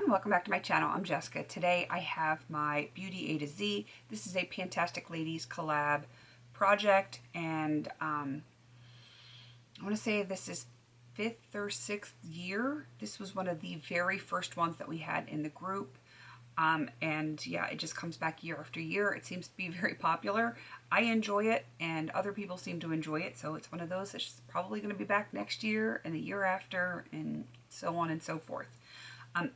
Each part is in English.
welcome back to my channel. I'm Jessica. Today I have my Beauty A to Z. This is a PANtastic Ladies collab project, and I want to say this is 5th or 6th year. This was one of the very first ones that we had in the group. And yeah, it just comes back year after year. It seems to be very popular. I enjoy it and other people seem to enjoy it. So it's one of those that's probably going to be back next year and the year after and so on and so forth.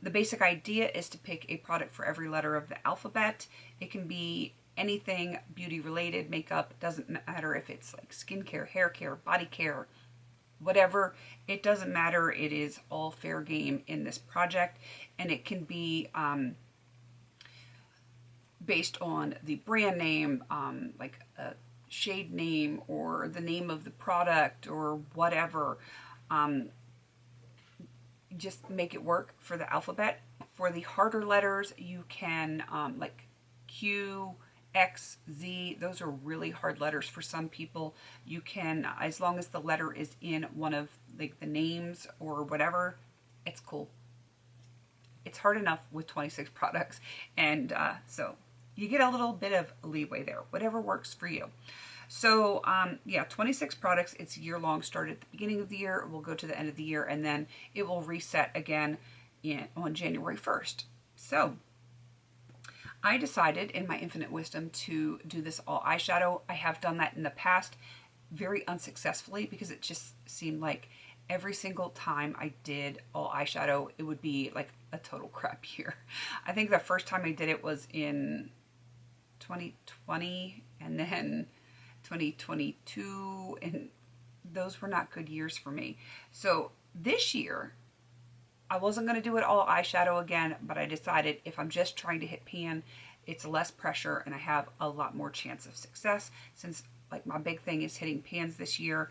The basic idea is to pick a product for every letter of the alphabet. It can be anything beauty related, makeup, doesn't matter if it's like skincare, hair care, body care, whatever. It doesn't matter. It is all fair game in this project, and it can be based on the brand name, like a shade name or the name of the product or whatever. Just make it work for the alphabet. For the harder letters, you can like Q, X, Z, those are really hard letters for some people. You can, as long as the letter is in one of like the names or whatever, it's cool. It's hard enough with 26 products, and so you get a little bit of leeway there, whatever works for you. So yeah, 26 products. It's year-long. Start at the beginning of the year. It will go to the end of the year, and then it will reset again on January 1st. So I decided in my infinite wisdom to do this all eyeshadow. I have done that in the past very unsuccessfully because it just seemed like every single time I did all eyeshadow, it would be like a total crap year. I think the first time I did it was in 2020, and then 2022, and those were not good years for me. So this year, I wasn't going to do it all eyeshadow again, but I decided if I'm just trying to hit pan, it's less pressure and I have a lot more chance of success, since like my big thing is hitting pans this year,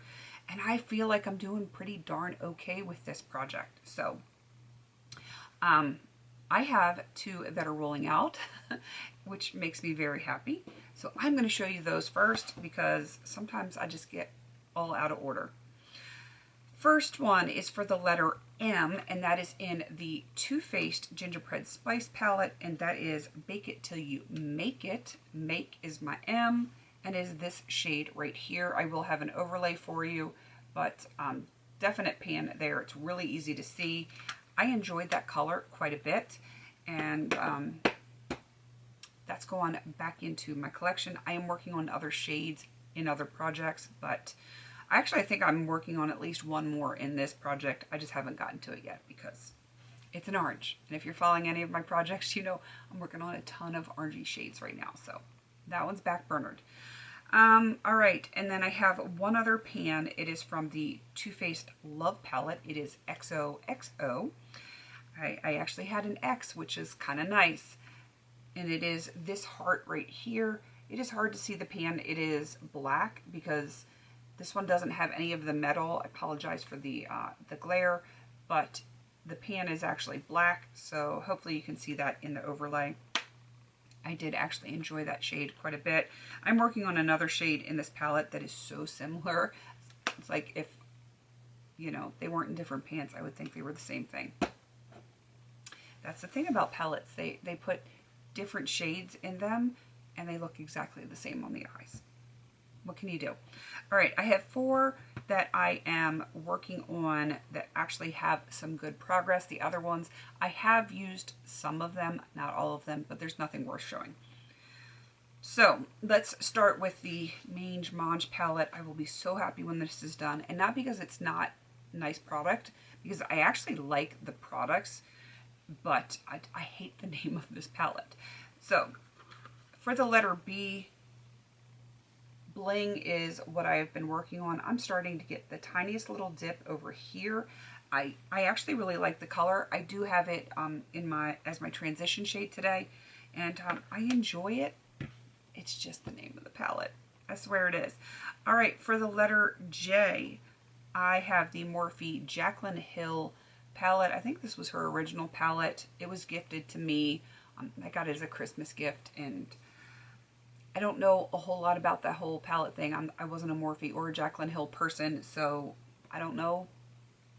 and I feel like I'm doing pretty darn okay with this project. So I have 2 that are rolling out, which makes me very happy. So I'm going to show you those first because sometimes I just get all out of order. First one is for the letter M, and that is in the Too Faced Gingerbread Spice palette, and that is Bake It Till You Make It. Make is my M, and is this shade right here. I will have an overlay for you, but definite pan there. It's really easy to see. I enjoyed that color quite a bit, and that's going back into my collection. I am working on other shades in other projects, but I think I'm working on at least one more in this project. I just haven't gotten to it yet because it's an orange. And if you're following any of my projects, you know I'm working on a ton of orangey shades right now. So that one's back burnered. All right, and then I have one other pan. It is from the Too Faced Love palette. It is XOXO. I actually had an X, which is kind of nice. And it is this heart right here. It is hard to see the pan. It is black because this one doesn't have any of the metal. I apologize for the glare, but the pan is actually black, so hopefully you can see that in the overlay. I did actually enjoy that shade quite a bit. I'm working on another shade in this palette that is so similar. It's like if, you know, they weren't in different pans, I would think they were the same thing. That's the thing about palettes. They put different shades in them, and they look exactly the same on the eyes. What can you do? All right, I have 4 that I am working on that actually have some good progress. The other ones, I have used some of them, not all of them, but there's nothing worth showing. So let's start with the Mange Mange palette. I will be so happy when this is done, and not because it's not a nice product, because I actually like the products, but I hate the name of this palette. So for the letter B, Bling is what I've been working on. I'm starting to get the tiniest little dip over here. I actually really like the color. I do have it as my transition shade today, and I enjoy it. It's just the name of the palette. I swear it is. All right, for the letter J, I have the Morphe Jaclyn Hill palette. I think this was her original palette. It was gifted to me. I got it as a Christmas gift, and I don't know a whole lot about that whole palette thing. I wasn't a Morphe or a Jaclyn Hill person, so I don't know.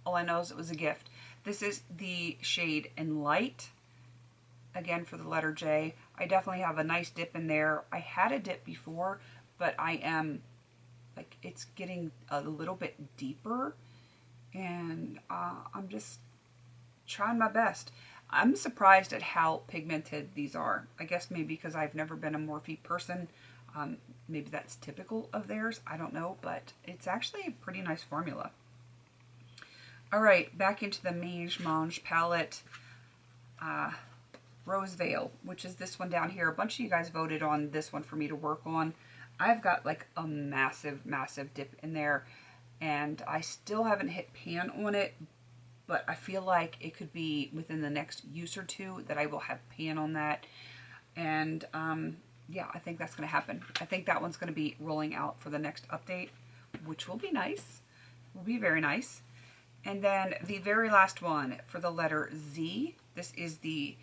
All I know is it was a gift. This is the shade In Light. again for the letter J. I definitely have a nice dip in there. I had a dip before, but I am, like, it's getting a little bit deeper, and I'm just trying my best. I'm surprised at how pigmented these are. I guess maybe because I've never been a Morphe person. Maybe that's typical of theirs. I don't know, but it's actually a pretty nice formula. All right, back into the Mange palette. Rose Veil, which is this one down here. A bunch of you guys voted on this one for me to work on. I've got like a massive, massive dip in there, and I still haven't hit pan on it, but I feel like it could be within the next use or two that I will have pan on that. And yeah, I think that's going to happen. I think that one's going to be rolling out for the next update, which will be nice. Will be very nice. And then the very last one for the letter Z. This is the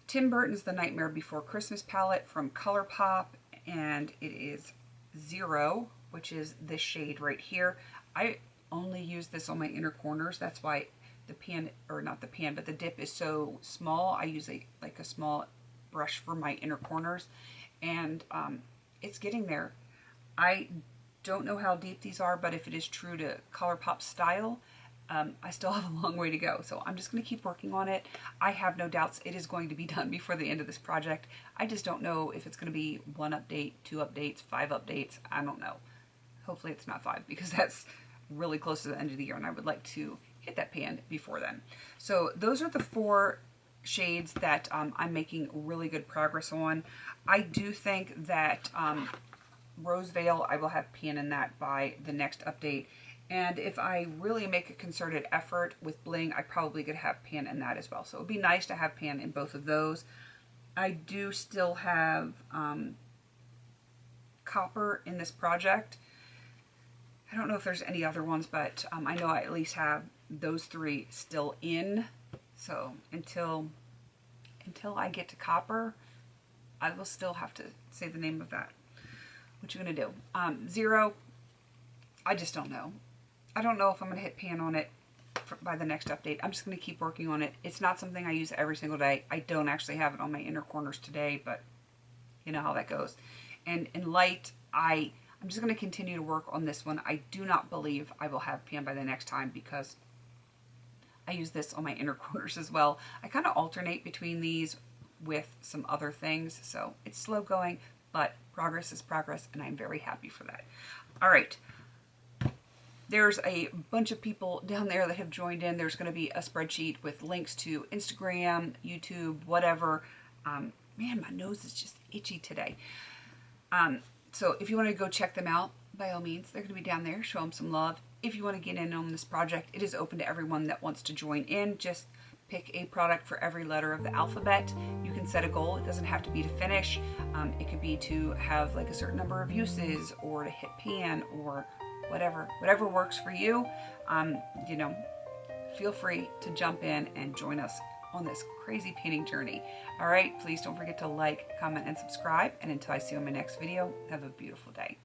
Tim Burton's The Nightmare Before Christmas palette from ColourPop, and it is 0, which is this shade right here. I only use this on my inner corners. That's why the pan, or not the pan, but the dip is so small. I use like a small brush for my inner corners, and it's getting there. I don't know how deep these are, but if it is true to ColourPop style, I still have a long way to go. So I'm just going to keep working on it. I have no doubts it is going to be done before the end of this project. I just don't know if it's going to be 1 update, 2 updates, 5 updates. I don't know. Hopefully it's not 5, because that's really close to the end of the year, and I would like to hit that pan before then. So those are the 4 shades that I'm making really good progress on. I do think that Rose Veil, I will have pan in that by the next update. And if I really make a concerted effort with bling, I probably could have pan in that as well. So it would be nice to have pan in both of those. I do still have copper in this project. I don't know if there's any other ones, but I know I at least have those 3 still in. So until I get to copper, I will still have to say the name of that. What you gonna do? 0, I just don't know. I don't know if I'm going to hit pan on it by the next update. I'm just going to keep working on it. It's not something I use every single day. I don't actually have it on my inner corners today, but you know how that goes. And in light, I'm just going to continue to work on this one. I do not believe I will have pan by the next time, because I use this on my inner corners as well. I kind of alternate between these with some other things, so it's slow going, but progress is progress, and I'm very happy for that. All right. There's a bunch of people down there that have joined in. There's going to be a spreadsheet with links to Instagram, YouTube, whatever. Man, my nose is just itchy today. So if you want to go check them out, by all means, they're going to be down there. Show them some love. If you want to get in on this project, it is open to everyone that wants to join in. Just pick a product for every letter of the alphabet. You can set a goal. It doesn't have to be to finish. It could be to have like a certain number of uses, or to hit pan, or whatever works for you. You know, feel free to jump in and join us on this crazy painting journey. All right, please don't forget to like, comment, and subscribe. And until I see you in my next video, have a beautiful day.